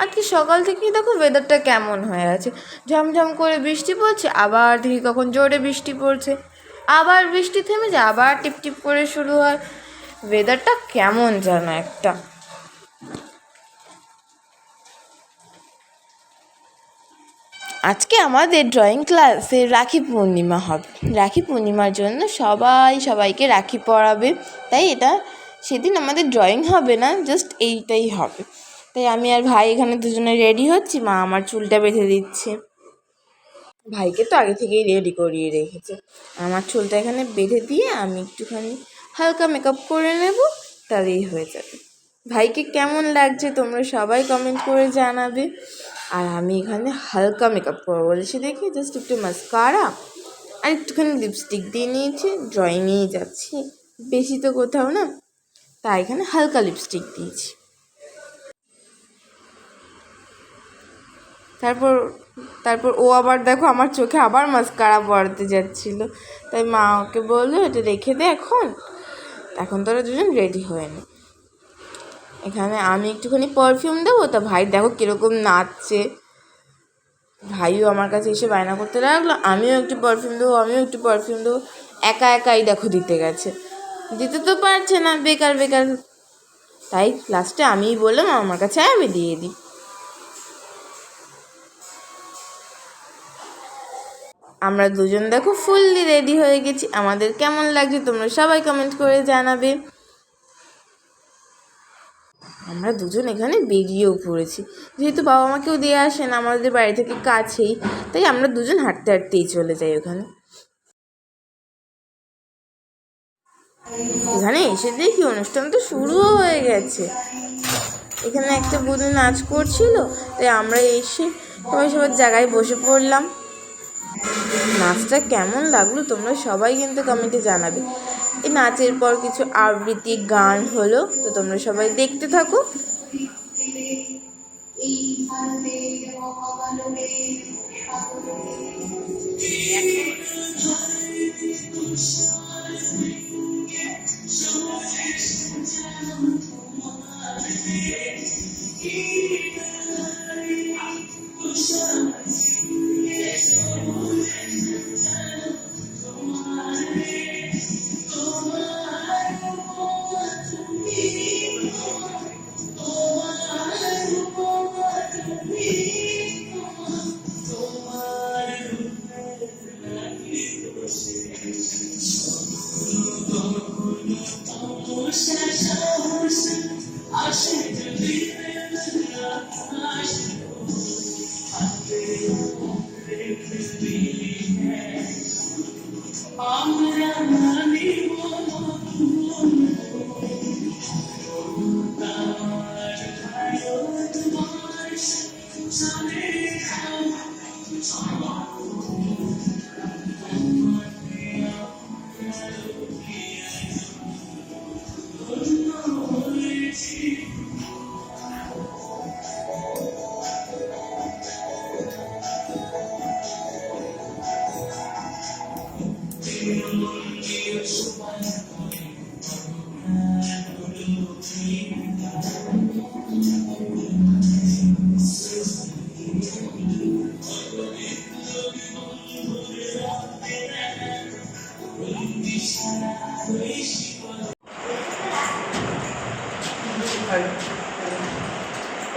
আজকে সকাল থেকেই দেখো ওয়েদারটা কেমন হয়ে আছে, ঝমঝম করে বৃষ্টি পড়ছে, আবার দেখি কখন জোরে বৃষ্টি পড়ছে, আবার বৃষ্টি থেমে যায়, আবার টিপটিপ করে শুরু হয়। ওয়েদারটা কেমন যেন একটা। আজকে আমাদের ড্রয়িং ক্লাসে রাখি পূর্ণিমা হবে। রাখি পূর্ণিমার জন্য সবাইকে রাখি পরাবে, তাই এটা সেদিন আমাদের ড্রয়িং হবে না, জাস্ট এইটাই হবে। তাই আমি আর ভাই এখানে দুজনে রেডি হচ্ছি, মা আমার চুলটা বেঁধে দিচ্ছে। ভাইকে তো আগে থেকেই রেডি করিয়ে রেখেছে। আমার চুলটা এখানে বেঁধে দিয়ে আমি একটুখানি হালকা মেকআপ করে নেব, তাহলেই হয়ে যাবে। ভাইকে কেমন লাগছে তোমরা সবাই কমেন্ট করে জানাবে। আর আমি এখানে হালকা মেকআপ করবো বলেছি দেখি, জাস্ট একটু মাস্কারা আর একটুখানি লিপস্টিক দিয়ে নিয়েছি, ড্রয়িংয়েই যাচ্ছি, বেশি তো কোথাও না, তাই এখানে হালকা লিপস্টিক দিয়েছি। তারপর ও আবার দেখো আমার চোখে আবার মাস্কারা পড়তে যাচ্ছিলো, তাই মা ওকে বললো এটা রেখে দে, এখন তোরা দুজন রেডি হয়ে নে। এখানে আমি একটুখানি পারফিউম দেবো, তা ভাই দেখো কীরকম নাচছে। ভাইও আমার কাছে এসে বায়না করতে লাগলো আমিও একটু পারফিউম দেবো, একাই দেখো দিতে গেছে, দিতে তো পারছে না, বেকার। তাই লাস্টে আমিই বললাম আমার কাছে আমি দিয়ে দিই। আমরা দুজন দেখো ফুললি রেডি হয়ে গেছি। আমাদের কেমন লাগছে তোমরা সবাই কমেন্ট করে জানাবে। আমরা দুজন এখানে বেরিয়েও পড়েছি, যেহেতু বাবা মাকেও দিয়ে আসেন আমাদের বাড়ি থেকে কাছেই, তাই আমরা দুজন হাঁটতেই চলে যাই ওখানে। এখানে এসে দেখি অনুষ্ঠান তো শুরুও হয়ে গেছে। এখানে একটা বুধু নাচ করছিল, তাই আমরা এসে সবার জায়গায় বসে পড়লাম। নাচটা কেমন লাগলো তোমরা সবাই কিন্তু কমেন্টে জানাবে। এই নাচের পর কিছু আবৃত্তি গান হলো, তো তোমরা সবাই দেখতে থাকো।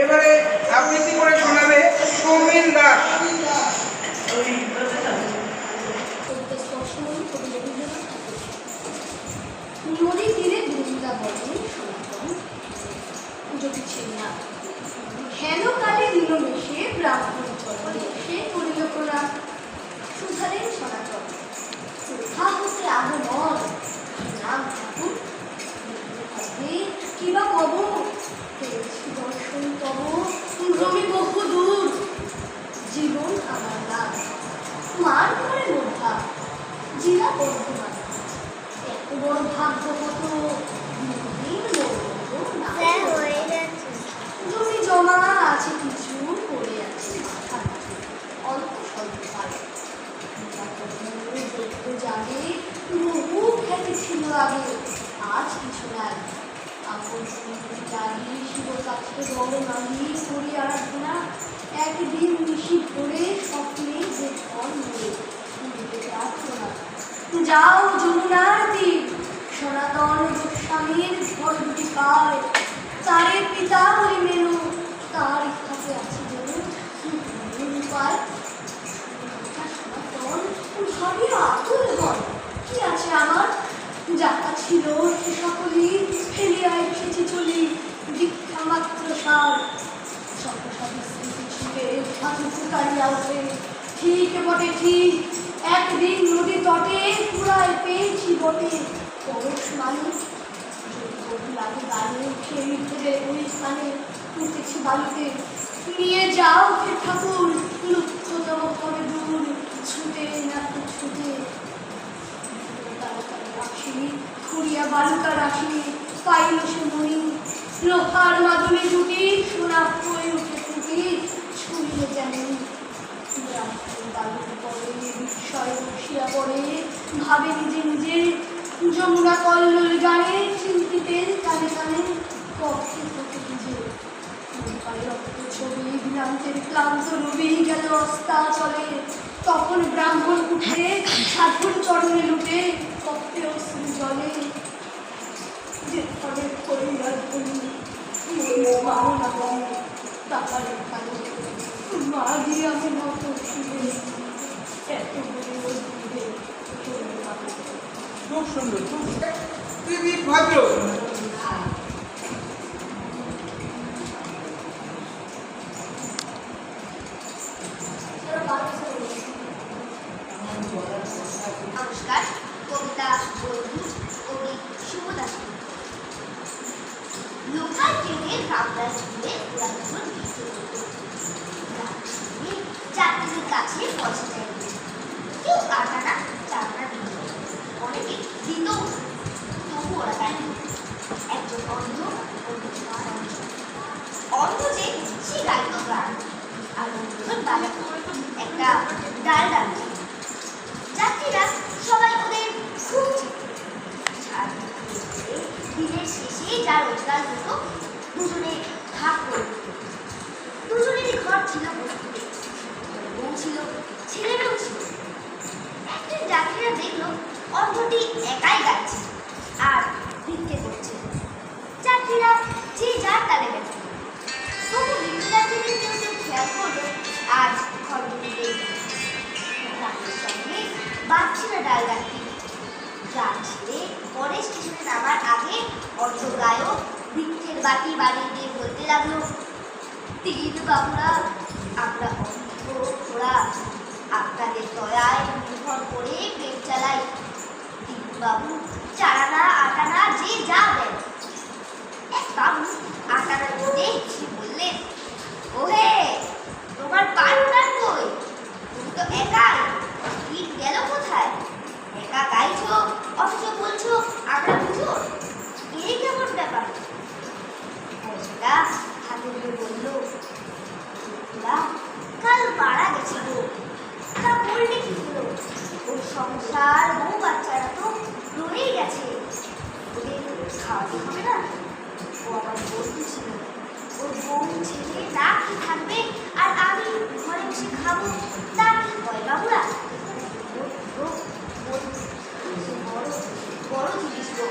এবারে আবৃত্তি করে শোনাবে সৌমিন দাস। নদীর তীরে বৃন্দাবনে সনাতন পুজোটি ছিল না। হেন কালে নিরমেষে ব্রাহ্মণ চরণে এসে করিল প্রণাম। সুধালেন সনাতন কোথা হতে আগমন নাম ঠাকুর কিবা কব পেয়েছি দর্শন তব ভ্রমে বহু দূর জীবন আমার লাভ মার ঘরে মোধা জেলা বর্ধমান এত বড় ভাগ্য কত জমি জমা আছে কিছু পড়ে আছে মাথা অল্প স্বল্প পারে দেখতে যাবে বহু খ্যাতি ছিল আগে আজ কিছু নাই আপন জানি শিব কাছে বড় নামি করি আর যাও যমুনার তীর, সনাতন গোস্বামীর ঘর দুটি পায়, তারে পিতা বলি মেনু, তার ইচ্ছাতে আছে যেন পায়। সনাতন ভাবি আতুল হয়, কি আছে আমার, যাতা ছিল সে সকলই ফেলিয়া এসেছি চলি, দীক্ষা মাত্র সার। সপ্তসাধী স্মৃতি ছুটে সাধু ফুটাইয়া ওঠে, ঠিক বটে ঠিক, একদিন নদী তটে পুরায় পেয়েছি বটে পরশ মালিক। লাগে গানে খেয়ে ফেলে ওই স্থানে উঠেছি বালুতে, নিয়ে যাও হে ঠাকুর, লুপ্ততম হবে দূর, ছুটে না ছুটে। রাশি খুঁড়িয়া বালুকা রাশি পাইল সে মণি, লোহার মাদুলি জুটি সোনা হয়ে উঠে ফুটি, ছুঁড়িয়ে যেমন বালুর পরে বিস্ময় বসিয়া পড়ে, ভাবে নিজে নিজে যমুনা কল্লোল গানে, চিন্তিতে কানে কানে পক্ষে পক্ষে ভিজে। ছবি দিনান্তের ক্লান্ত রবি গেল অস্তাচলে, তখন ব্রাহ্মণ উঠে সাধুর চরণে লুটে কক্ষে অশ্রু জলে। যে ফলে করিয়ার বলি মারো না বলে তাহারে ভালো, মা দিয়ে আমি নত শুনে এত বড় দিবে। খুব সুন্দর, খুব তুই ভদ্র। নমস্কার, কবিতা বন্ধু কবি শুভদাস। লোকাল ট্রেনের কামরায় ঝুলে পুরাতন যাত্রীদের কাছে পয়সা চাইবে, কেউ আটানা চারনা দিল, অনেকে দিত, তবু ওরা দেয়নি। একজন অন্ধ, অন্ধ যে সে গাইত গান, আর অন্যজন বাজাতো একটা ডাল ডালছে। যাত্রীরা সবাই ওদের খুব দিনের শেষে যা রোজগার হতো দুজনে ভাগ করে দিত। দুজনেরই ঘর ছিল বস্তিতে, বউ ছিল, ছেলে মেয়েও ছিল। একদিন যাত্রীরা দেখলো অন্ধটি একাই গাইছে আর ভিক্ষে করছে। যাত্রীরা যে যার তালে গেছে, তবু ভিক্ষে যাত্রীদের কেউ কেউ খেয়াল করলো আজ ঘর দুটিতে সঙ্গে বাড়ছে না ডাল গাড়ি। ট্রাম ছেড়ে পরে স্টেশনে নামার আগে অর্থ গায়ক ভিক্ষের বাটি বাড়ি দিয়ে বলতে লাগলো, তিন বাবুরা, আমরা অন্ধ ঘোড়া, আপনাদের দয়ায় নির্ভর করে পেট চালাই। তিন বাবু চারানা আটানা যে যা দেন। এক বাবু আটানা দিতে এসে বললেন, ওহে তোমার পার্টনার কই? তুমি তো একাই, ঠিক গেল কোথায়? একা গাইছো অথচ বলছো আমরা দুজন, এই কেমন ব্যাপার? পয়সাটা হাতে ধরে বলল, কাল মারা গেছে গো, তা বললে কি হলো? ওর সংসার বউ বাচ্চারা তো রয়েই গেছে, ওদের খাওয়াতে হবে না? ও আমার বন্ধু ছিল, ওর বউ ছেলে না কি থাকবে আর আমি ঘরে বসে খাবো, তা কি হয় বাবুরা? বড় জিনিস গো।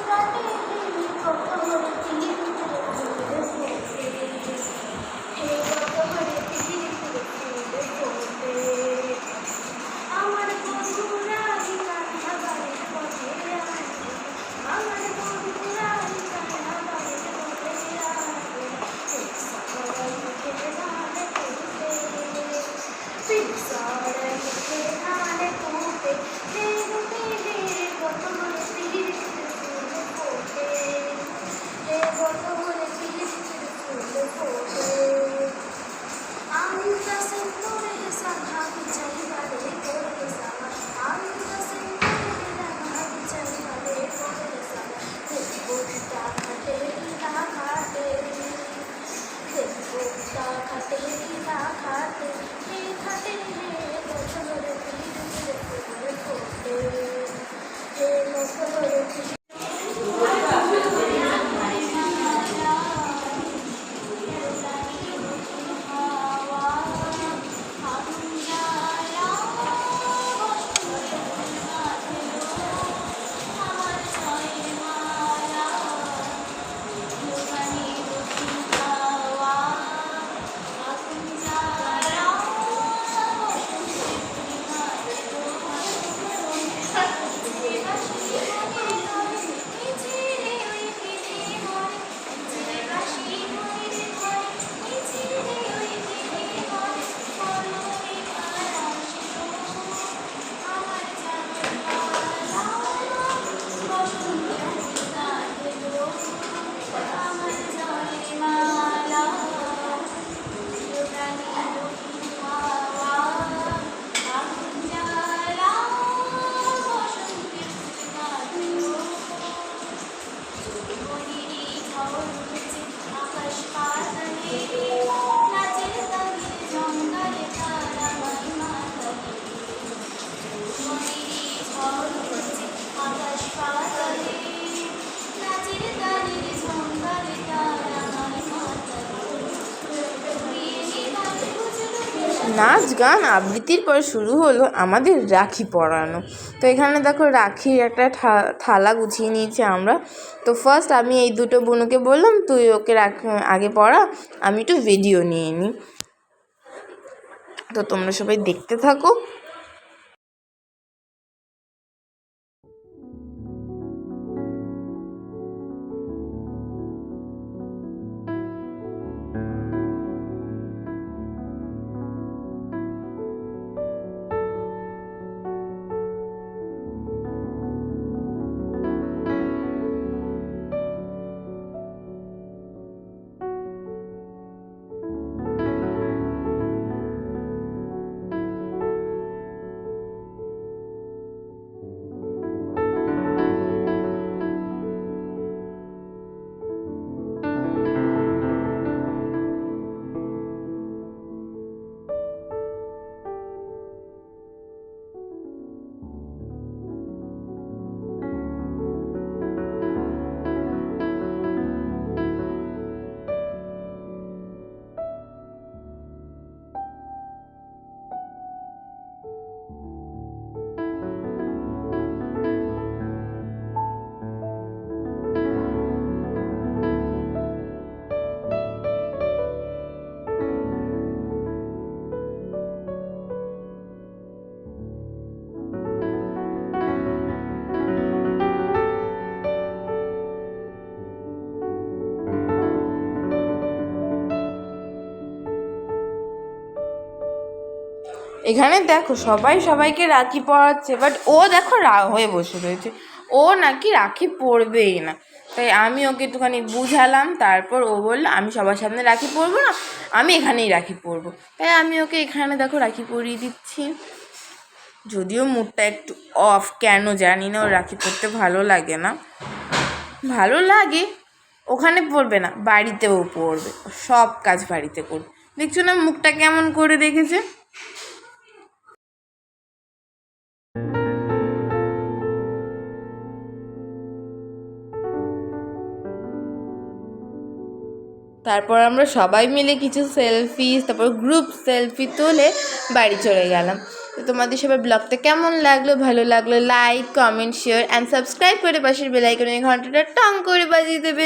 কাটে নাচ গান আবৃত্তির পর শুরু হলো আমাদের রাখি পরানো। তো এখানে দেখো রাখির একটা থালা গুছিয়ে নিয়েছি আমরা। তো ফার্স্ট আমি এই দুটো বোনকে বললাম তুই ওকে আগে পড়া, আমি একটু ভিডিও নিয়ে নিই। তো তোমরা সবাই দেখতে থাকো। এখানে দেখো সবাই সবাইকে রাখি পরাচ্ছে, বাট ও দেখো রাগ হয়ে বসে রয়েছে, ও নাকি রাখি পরবেই না। তাই আমি ওকে একটুখানি বুঝালাম, তারপর ও বললো আমি সবার সামনে রাখি পরবো না, আমি এখানেই রাখি পরবো। তাই আমি ওকে এখানে দেখো রাখি পরিয়ে দিচ্ছি। যদিও মুডটা একটু অফ, কেন জানি না, ওর রাখি পরতে ভালো লাগে না। ভালো লাগে, ওখানে পরবে না, বাড়িতেও পরবে, সব কাজ বাড়িতে করবে। দেখছো না মুখটা কেমন করে রেখেছে। তারপর আমরা সবাই মিলে কিছু সেলফি, তারপর গ্রুপ সেলফি তুলে বাড়ি চলে গেলাম। তো তোমাদের সবাই ব্লগটা কেমন লাগলো, ভালো লাগলো like, comment, share and subscribe করে পাশের বেল আইকনের ঘন্টাটা টং করে বাজিয়ে দেবে।